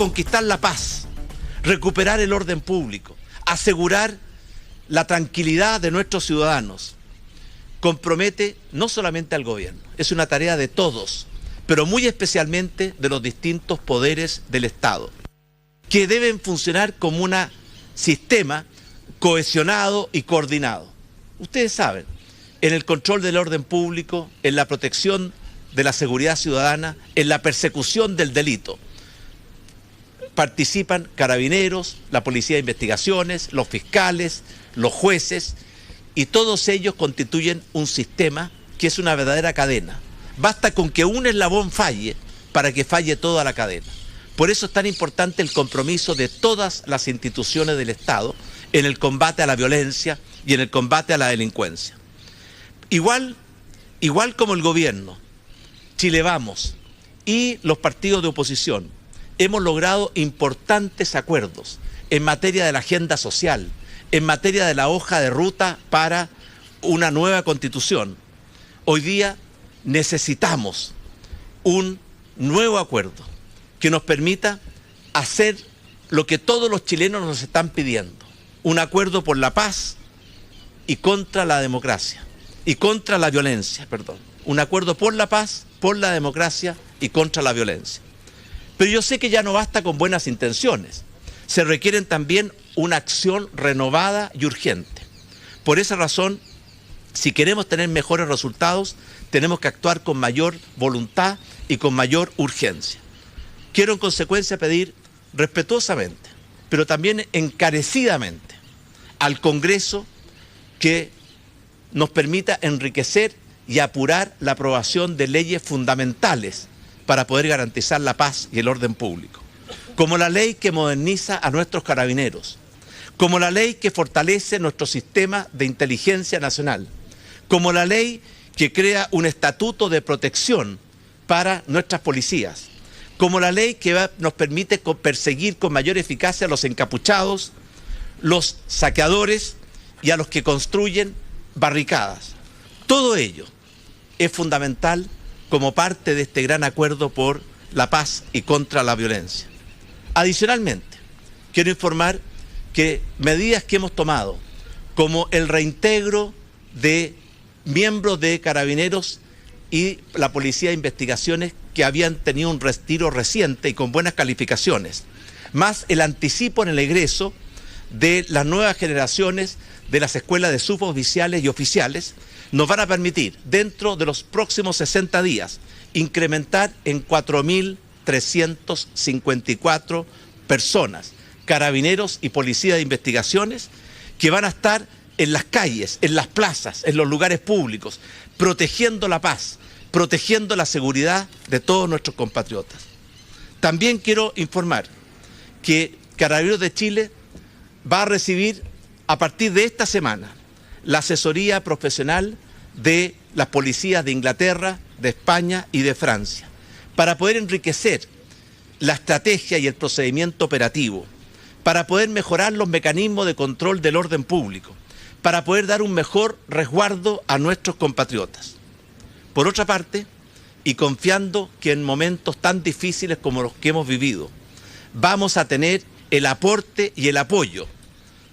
conquistar la paz, recuperar el orden público, asegurar la tranquilidad de nuestros ciudadanos, compromete no solamente al gobierno, es una tarea de todos, pero muy especialmente de los distintos poderes del Estado, que deben funcionar como un sistema cohesionado y coordinado. Ustedes saben, en el control del orden público, en la protección de la seguridad ciudadana, en la persecución del delito, participan carabineros, la policía de investigaciones, los fiscales, los jueces, y todos ellos constituyen un sistema que es una verdadera cadena. Basta con que un eslabón falle para que falle toda la cadena. Por eso es tan importante el compromiso de todas las instituciones del Estado en el combate a la violencia y en el combate a la delincuencia. Igual como el gobierno, Chile Vamos y los partidos de oposición, hemos logrado importantes acuerdos en materia de la agenda social, en materia de la hoja de ruta para una nueva constitución. Hoy día necesitamos un nuevo acuerdo que nos permita hacer lo que todos los chilenos nos están pidiendo, un acuerdo por la paz y contra la democracia, y contra la violencia, un acuerdo por la paz, por la democracia y contra la violencia. Pero yo sé que ya no basta con buenas intenciones, se requieren también una acción renovada y urgente. Por esa razón, si queremos tener mejores resultados, tenemos que actuar con mayor voluntad y con mayor urgencia. Quiero en consecuencia pedir respetuosamente, pero también encarecidamente, al Congreso que nos permita enriquecer y apurar la aprobación de leyes fundamentales para poder garantizar la paz y el orden público, como la ley que moderniza a nuestros carabineros, como la ley que fortalece nuestro sistema de inteligencia nacional, como la ley que crea un estatuto de protección para nuestras policías, como la ley que nos permite perseguir con mayor eficacia a los encapuchados, los saqueadores y a los que construyen barricadas. Todo ello es fundamental como parte de este gran acuerdo por la paz y contra la violencia. Adicionalmente, quiero informar que medidas que hemos tomado, como el reintegro de miembros de carabineros y la policía de investigaciones que habían tenido un retiro reciente y con buenas calificaciones, más el anticipo en el egreso de las nuevas generaciones de las escuelas de suboficiales y oficiales, nos van a permitir, dentro de los próximos 60 días, incrementar en 4.354 personas, carabineros y policía de investigaciones, que van a estar en las calles, en las plazas, en los lugares públicos, protegiendo la paz, protegiendo la seguridad de todos nuestros compatriotas. También quiero informar que Carabineros de Chile va a recibir a partir de esta semana la asesoría profesional de las policías de Inglaterra, de España y de Francia, para poder enriquecer la estrategia y el procedimiento operativo, para poder mejorar los mecanismos de control del orden público, para poder dar un mejor resguardo a nuestros compatriotas. Por otra parte, y confiando que en momentos tan difíciles como los que hemos vivido, vamos a tener el aporte y el apoyo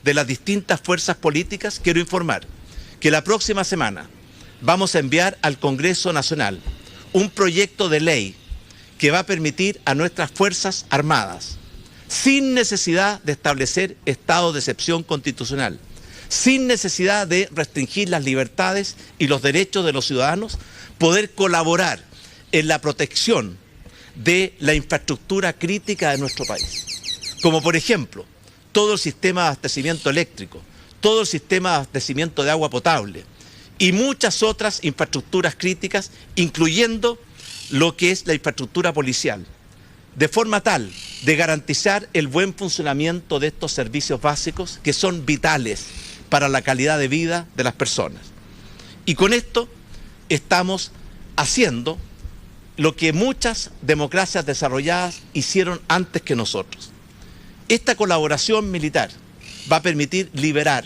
de las distintas fuerzas políticas, quiero informar que la próxima semana vamos a enviar al Congreso Nacional un proyecto de ley que va a permitir a nuestras Fuerzas Armadas, sin necesidad de establecer estado de excepción constitucional, sin necesidad de restringir las libertades y los derechos de los ciudadanos, poder colaborar en la protección de la infraestructura crítica de nuestro país. Como por ejemplo, todo el sistema de abastecimiento eléctrico, todo el sistema de abastecimiento de agua potable y muchas otras infraestructuras críticas, incluyendo lo que es la infraestructura policial, de forma tal de garantizar el buen funcionamiento de estos servicios básicos que son vitales para la calidad de vida de las personas. Y con esto estamos haciendo lo que muchas democracias desarrolladas hicieron antes que nosotros. Esta colaboración militar va a permitir liberar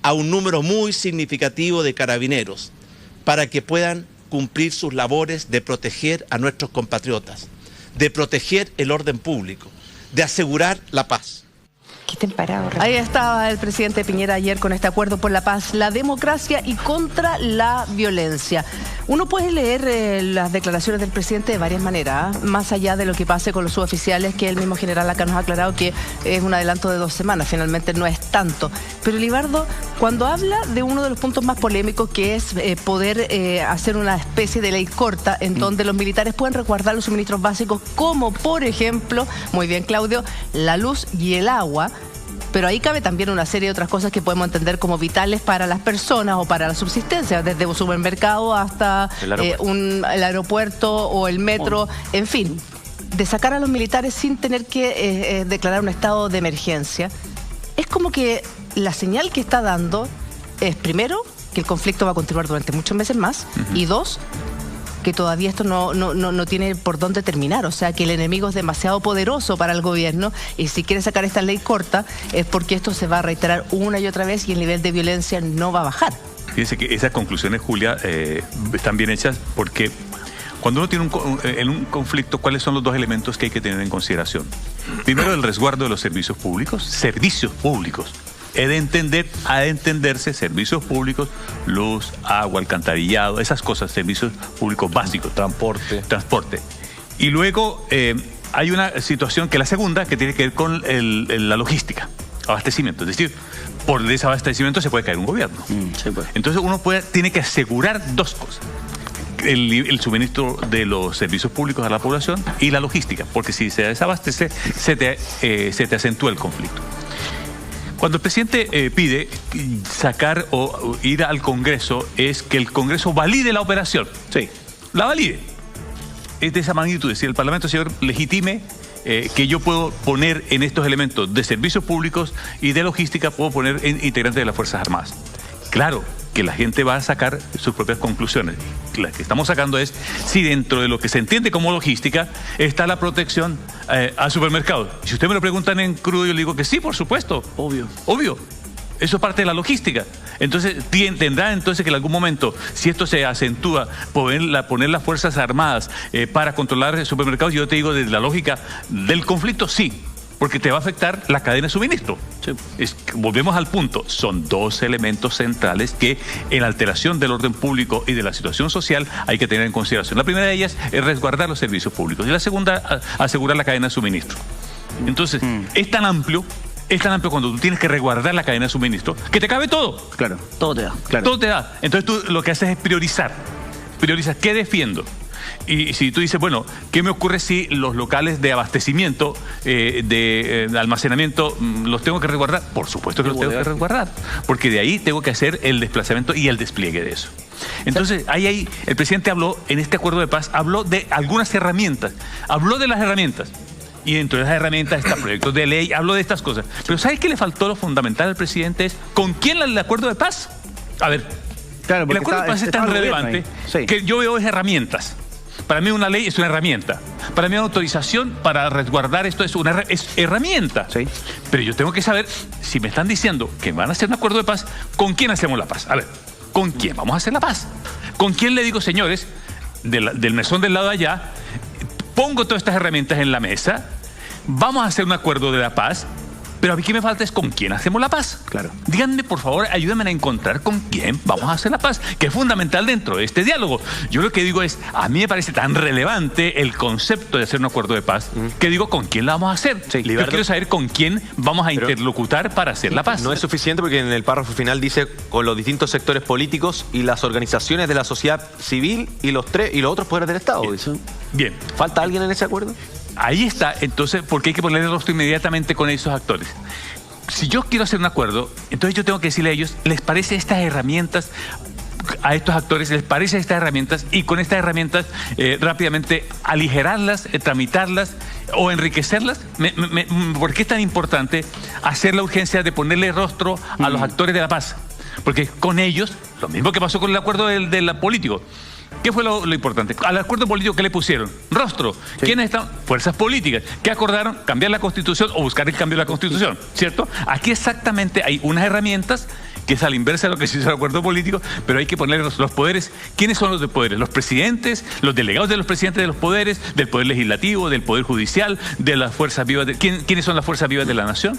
a un número muy significativo de carabineros para que puedan cumplir sus labores de proteger a nuestros compatriotas, de proteger el orden público, de asegurar la paz. Ahí estaba el presidente Piñera ayer con este acuerdo por la paz, la democracia y contra la violencia. Uno puede leer las declaraciones del presidente de varias maneras, más allá de lo que pase con los suboficiales, que el mismo general acá nos ha aclarado que es un adelanto de 2 semanas, finalmente no es tanto. Pero Libardo, cuando habla de uno de los puntos más polémicos, que es poder hacer una especie de ley corta en donde los militares pueden resguardar los suministros básicos, como por ejemplo, muy bien Claudio, la luz y el agua. Pero ahí cabe también una serie de otras cosas que podemos entender como vitales para las personas o para la subsistencia, desde un supermercado hasta el aeropuerto o el metro, en fin, de sacar a los militares sin tener que declarar un estado de emergencia. Es como que la señal que está dando es, primero, que el conflicto va a continuar durante muchos meses más, y 2, que todavía esto no tiene por dónde terminar, o sea que el enemigo es demasiado poderoso para el gobierno y si quiere sacar esta ley corta es porque esto se va a reiterar una y otra vez y el nivel de violencia no va a bajar. Fíjense que esas conclusiones, Julia, están bien hechas porque cuando uno tiene en un conflicto, ¿cuáles son los 2 elementos que hay que tener en consideración? Primero, el resguardo de los servicios públicos. Ha de entenderse servicios públicos, luz, agua, alcantarillado, esas cosas, servicios públicos básicos. Transporte. Y luego hay una situación que es la segunda, que tiene que ver con la logística, abastecimiento. Es decir, por desabastecimiento se puede caer un gobierno. Sí, pues. Entonces uno tiene que asegurar 2 cosas. El suministro de los servicios públicos a la población y la logística, porque si se desabastece, se te acentúa el conflicto. Cuando el presidente pide sacar o ir al Congreso, es que el Congreso valide la operación. Sí. La valide. Es de esa magnitud. Es decir, el Parlamento, señor, legitime que yo puedo poner en estos elementos de servicios públicos y de logística, puedo poner en integrantes de las Fuerzas Armadas. Claro que la gente va a sacar sus propias conclusiones. La que estamos sacando es si dentro de lo que se entiende como logística está la protección al supermercado. Si usted me lo preguntan en crudo, yo le digo que sí, por supuesto. Obvio. Eso es parte de la logística. Entonces, tendrá entonces que en algún momento, si esto se acentúa, poner las Fuerzas Armadas para controlar supermercados. Yo te digo, desde la lógica del conflicto, sí. Porque te va a afectar la cadena de suministro. Sí. Volvemos al punto. Son 2 elementos centrales que en la alteración del orden público y de la situación social hay que tener en consideración. La primera de ellas es resguardar los servicios públicos y la segunda, asegurar la cadena de suministro. Entonces, es tan amplio cuando tú tienes que resguardar la cadena de suministro que te cabe todo. Claro. Todo te da. Claro. Todo te da. Entonces tú lo que haces es priorizar. Priorizas qué defiendo. Y si tú dices, bueno, ¿qué me ocurre si los locales de abastecimiento, de almacenamiento, los tengo que resguardar? Por supuesto que los tengo que resguardar, porque de ahí tengo que hacer el desplazamiento y el despliegue de eso. Entonces, ahí el presidente habló, en este acuerdo de paz, habló de algunas herramientas, habló de las herramientas. Y dentro de esas herramientas está proyectos de ley, habló de estas cosas. Pero ¿sabes qué le faltó? Lo fundamental al presidente es, ¿con quién el acuerdo de paz? A ver, claro, el acuerdo de paz es tan relevante que yo veo es herramientas. Para mí una ley es una herramienta. Para mí una autorización para resguardar esto es una herramienta. Sí. Pero yo tengo que saber, si me están diciendo que van a hacer un acuerdo de paz, ¿con quién hacemos la paz? A ver, ¿con quién vamos a hacer la paz? ¿Con quién le digo, señores, del mesón del lado de allá, pongo todas estas herramientas en la mesa, vamos a hacer un acuerdo de la paz? Pero a mí que me falta es con quién hacemos la paz. Claro. Díganme, por favor, ayúdenme a encontrar con quién vamos a hacer la paz, que es fundamental dentro de este diálogo. Yo lo que digo es, a mí me parece tan relevante el concepto de hacer un acuerdo de paz, que digo, ¿con quién la vamos a hacer? Sí, yo quiero saber con quién vamos a interlocutar para hacer la paz. No es suficiente porque en el párrafo final dice con los distintos sectores políticos y las organizaciones de la sociedad civil y los otros poderes del Estado. Bien. ¿Falta alguien en ese acuerdo? Ahí está, entonces, porque hay que ponerle el rostro inmediatamente con esos actores. Si yo quiero hacer un acuerdo, entonces yo tengo que decirle a ellos, ¿les parece estas herramientas a estos actores? ¿Les parece estas herramientas? Y con estas herramientas rápidamente aligerarlas, tramitarlas o enriquecerlas. ¿Por qué es tan importante hacer la urgencia de ponerle rostro a los actores de la paz? Porque con ellos, lo mismo que pasó con el acuerdo del político. ¿Qué fue lo importante? Al acuerdo político, ¿qué le pusieron? Rostro. Sí. ¿Quiénes están? Fuerzas políticas. ¿Qué acordaron? Cambiar la Constitución o buscar el cambio de la Constitución, ¿cierto? Aquí exactamente hay unas herramientas que es a la inversa de lo que se hizo el acuerdo político, pero hay que poner los poderes. ¿Quiénes son los poderes? Los presidentes, los delegados de los presidentes de los poderes, del poder legislativo, del poder judicial, de las fuerzas vivas. ¿Quiénes son las fuerzas vivas de la nación?